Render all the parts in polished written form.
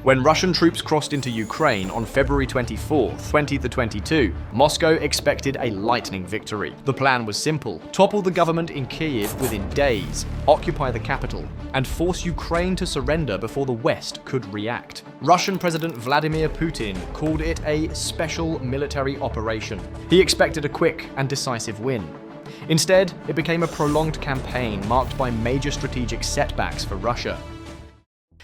When Russian troops crossed into Ukraine on February 24, 2022, Moscow expected a lightning victory. The plan was simple: topple the government in Kyiv within days, occupy the capital, and force Ukraine to surrender before the West could react. Russian President Vladimir Putin called it a special military operation. He expected a quick and decisive win. Instead, it became a prolonged campaign marked by major strategic setbacks for Russia.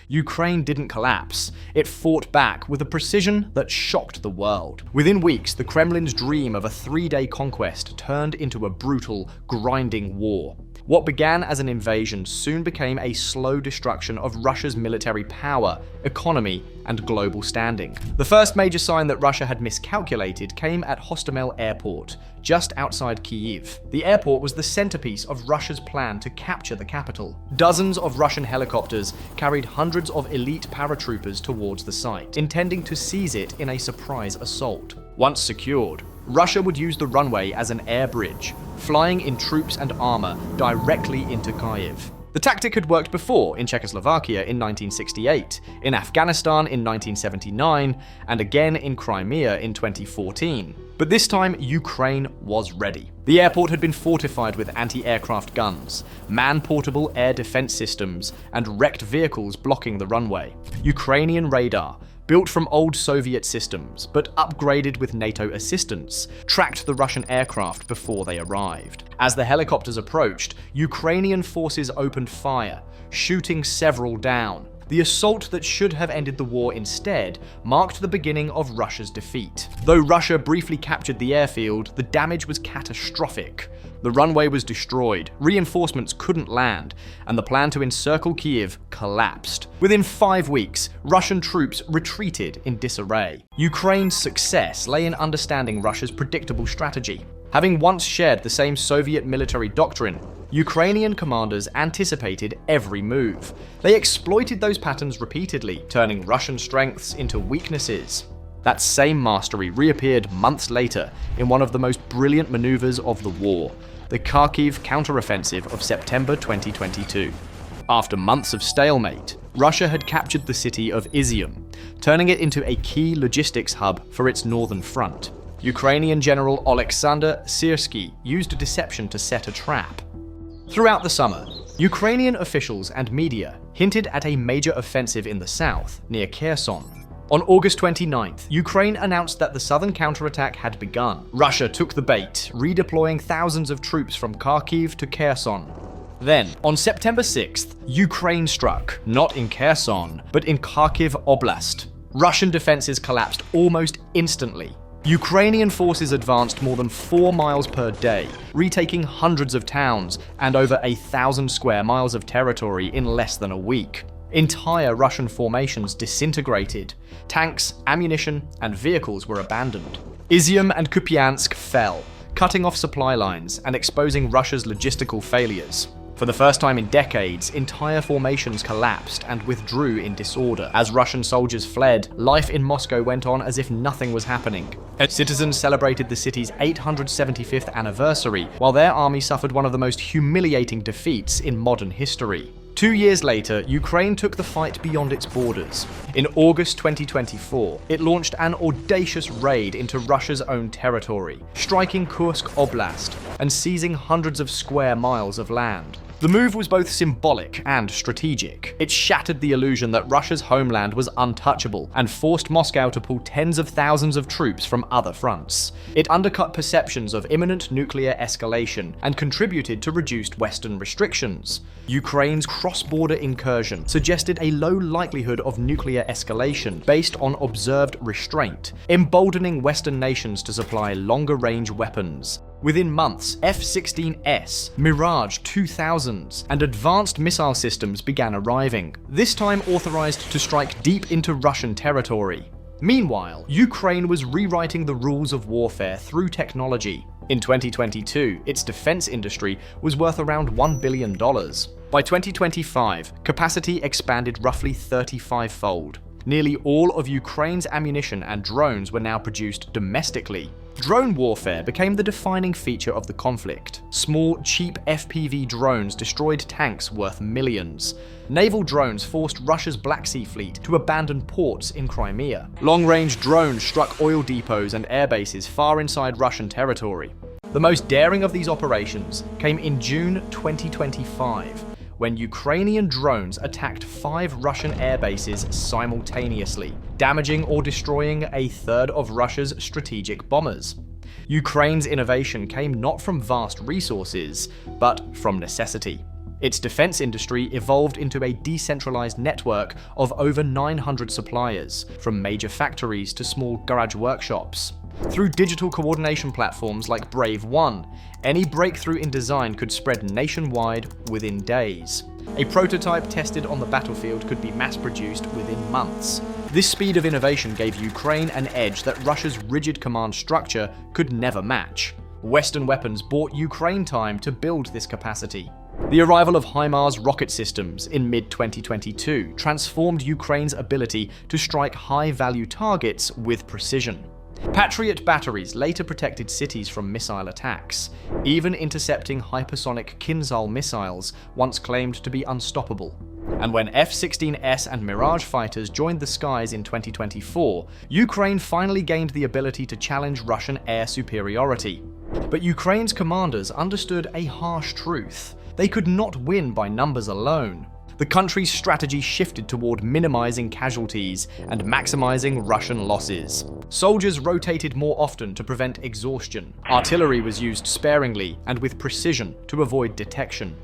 Ukraine didn't collapse. It fought back with a precision that shocked the world. Within weeks, the Kremlin's dream of a 3-day conquest turned into a brutal, grinding war. What began as an invasion soon became a slow destruction of Russia's military power, economy, and global standing. The first major sign that Russia had miscalculated came at Hostomel Airport, just outside Kyiv. The airport was the centerpiece of Russia's plan to capture the capital. Dozens of Russian helicopters carried hundreds of elite paratroopers towards the site, intending to seize it in a surprise assault. Once secured, Russia would use the runway as an air bridge, flying in troops and armor directly into Kyiv. The tactic had worked before in Czechoslovakia in 1968, in Afghanistan in 1979, and again in Crimea in 2014. But this time, Ukraine was ready. The airport had been fortified with anti-aircraft guns, man-portable air defense systems, and wrecked vehicles blocking the runway. Ukrainian radar, built from old Soviet systems, but upgraded with NATO assistance, tracked the Russian aircraft before they arrived. As the helicopters approached, Ukrainian forces opened fire, shooting several down. The assault that should have ended the war instead marked the beginning of Russia's defeat. Though Russia briefly captured the airfield, the damage was catastrophic. The runway was destroyed, reinforcements couldn't land, and the plan to encircle Kyiv collapsed. Within 5 weeks, Russian troops retreated in disarray. Ukraine's success lay in understanding Russia's predictable strategy. Having once shared the same Soviet military doctrine, Ukrainian commanders anticipated every move. They exploited those patterns repeatedly, turning Russian strengths into weaknesses. That same mastery reappeared months later in one of the most brilliant maneuvers of the war, the Kharkiv counteroffensive of September 2022. After months of stalemate, Russia had captured the city of Izium, turning it into a key logistics hub for its northern front. Ukrainian General Oleksandr Syrsky used deception to set a trap. Throughout the summer, Ukrainian officials and media hinted at a major offensive in the south, near Kherson. On August 29th, Ukraine announced that the southern counterattack had begun. Russia took the bait, redeploying thousands of troops from Kharkiv to Kherson. Then, on September 6th, Ukraine struck, not in Kherson, but in Kharkiv Oblast. Russian defenses collapsed almost instantly. Ukrainian forces advanced more than 4 miles per day, retaking hundreds of towns and over 1,000 square miles of territory in less than a week. Entire Russian formations disintegrated. Tanks, ammunition, and vehicles were abandoned. Izium and Kupiansk fell, cutting off supply lines and exposing Russia's logistical failures. For the first time in decades, entire formations collapsed and withdrew in disorder. As Russian soldiers fled, life in Moscow went on as if nothing was happening. Citizens celebrated the city's 875th anniversary, while their army suffered one of the most humiliating defeats in modern history. 2 years later, Ukraine took the fight beyond its borders. In August 2024, it launched an audacious raid into Russia's own territory, striking Kursk Oblast and seizing hundreds of square miles of land. The move was both symbolic and strategic. It shattered the illusion that Russia's homeland was untouchable and forced Moscow to pull tens of thousands of troops from other fronts. It undercut perceptions of imminent nuclear escalation and contributed to reduced Western restrictions. Ukraine's cross-border incursion suggested a low likelihood of nuclear escalation based on observed restraint, emboldening Western nations to supply longer-range weapons. Within months, F-16S, Mirage 2000s, and advanced missile systems began arriving, this time authorized to strike deep into Russian territory. Meanwhile, Ukraine was rewriting the rules of warfare through technology. In 2022, its defense industry was worth around $1 billion. By 2025, capacity expanded roughly 35-fold. Nearly all of Ukraine's ammunition and drones were now produced domestically. Drone warfare became the defining feature of the conflict. Small, cheap FPV drones destroyed tanks worth millions. Naval drones forced Russia's Black Sea Fleet to abandon ports in Crimea. Long-range drones struck oil depots and airbases far inside Russian territory. The most daring of these operations came in June 2025, when Ukrainian drones attacked 5 Russian airbases simultaneously, damaging or destroying a third of Russia's strategic bombers. Ukraine's innovation came not from vast resources, but from necessity. Its defense industry evolved into a decentralized network of over 900 suppliers, from major factories to small garage workshops. Through digital coordination platforms like Brave One, any breakthrough in design could spread nationwide within days. A prototype tested on the battlefield could be mass-produced within months. This speed of innovation gave Ukraine an edge that Russia's rigid command structure could never match. Western weapons bought Ukraine time to build this capacity. The arrival of HIMARS rocket systems in mid-2022 transformed Ukraine's ability to strike high-value targets with precision. Patriot batteries later protected cities from missile attacks, even intercepting hypersonic Kinzhal missiles once claimed to be unstoppable. And when F-16S and Mirage fighters joined the skies in 2024, Ukraine finally gained the ability to challenge Russian air superiority. But Ukraine's commanders understood a harsh truth. They could not win by numbers alone. The country's strategy shifted toward minimizing casualties and maximizing Russian losses. Soldiers rotated more often to prevent exhaustion. Artillery was used sparingly and with precision to avoid detection.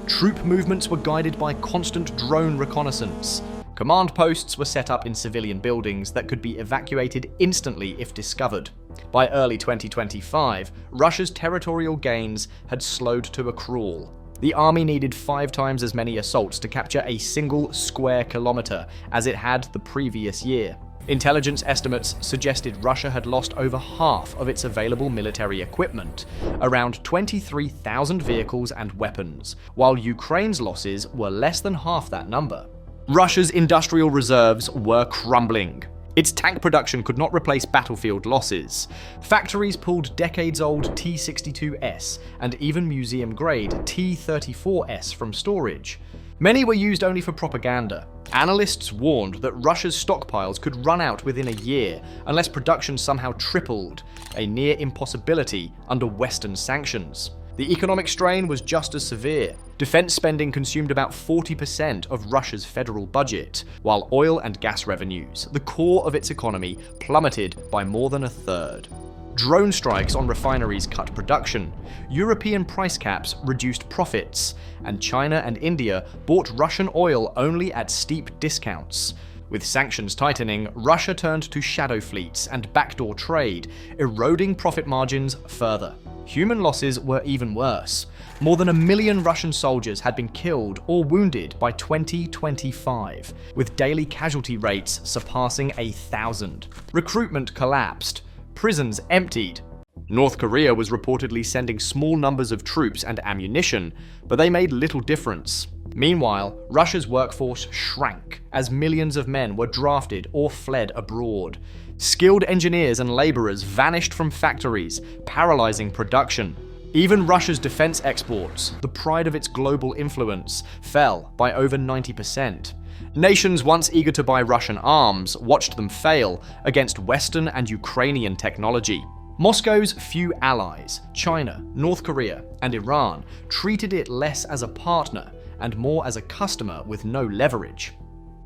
Troop movements were guided by constant drone reconnaissance. Command posts were set up in civilian buildings that could be evacuated instantly if discovered. By early 2025, Russia's territorial gains had slowed to a crawl. The army needed 5 times as many assaults to capture a single square kilometer as it had the previous year. Intelligence estimates suggested Russia had lost over half of its available military equipment, around 23,000 vehicles and weapons, while Ukraine's losses were less than half that number. Russia's industrial reserves were crumbling. Its tank production could not replace battlefield losses. Factories pulled decades-old T-62S and even museum-grade T-34S from storage. Many were used only for propaganda. Analysts warned that Russia's stockpiles could run out within a year unless production somehow tripled, a near impossibility under Western sanctions. The economic strain was just as severe. Defense spending consumed about 40% of Russia's federal budget, while oil and gas revenues, the core of its economy, plummeted by more than a third. Drone strikes on refineries cut production, European price caps reduced profits, and China and India bought Russian oil only at steep discounts. With sanctions tightening, Russia turned to shadow fleets and backdoor trade, eroding profit margins further. Human losses were even worse. More than 1 million Russian soldiers had been killed or wounded by 2025, with daily casualty rates surpassing 1,000. Recruitment collapsed. Prisons emptied. North Korea was reportedly sending small numbers of troops and ammunition, but they made little difference. Meanwhile, Russia's workforce shrank as millions of men were drafted or fled abroad. Skilled engineers and laborers vanished from factories, paralyzing production. Even Russia's defense exports, the pride of its global influence, fell by over 90%. Nations once eager to buy Russian arms watched them fail against Western and Ukrainian technology. Moscow's few allies, China, North Korea, and Iran, treated it less as a partner and more as a customer with no leverage.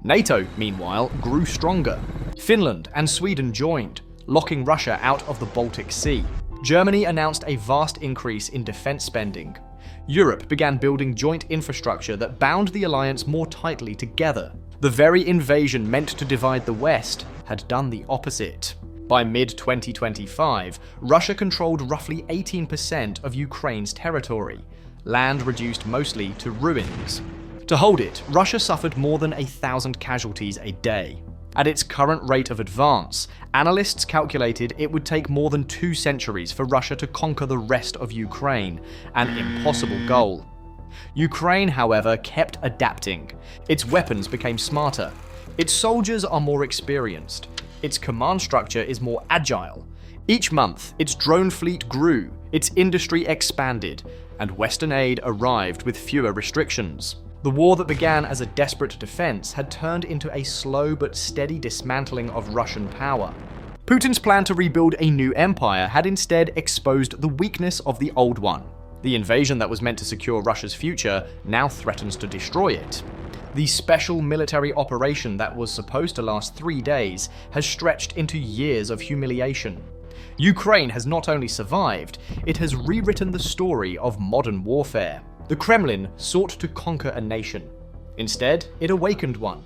NATO, meanwhile, grew stronger. Finland and Sweden joined, locking Russia out of the Baltic Sea. Germany announced a vast increase in defense spending. Europe began building joint infrastructure that bound the alliance more tightly together. The very invasion meant to divide the West had done the opposite. By mid-2025, Russia controlled roughly 18% of Ukraine's territory, land reduced mostly to ruins. To hold it, Russia suffered more than 1,000 casualties a day. At its current rate of advance, analysts calculated it would take more than 2 centuries for Russia to conquer the rest of Ukraine, an impossible goal. Ukraine, however, kept adapting. Its weapons became smarter. Its soldiers are more experienced. Its command structure is more agile. Each month, its drone fleet grew, its industry expanded, and Western aid arrived with fewer restrictions. The war that began as a desperate defense had turned into a slow but steady dismantling of Russian power. Putin's plan to rebuild a new empire had instead exposed the weakness of the old one. The invasion that was meant to secure Russia's future now threatens to destroy it. The special military operation that was supposed to last 3 days has stretched into years of humiliation. Ukraine has not only survived, it has rewritten the story of modern warfare. The Kremlin sought to conquer a nation. Instead, it awakened one.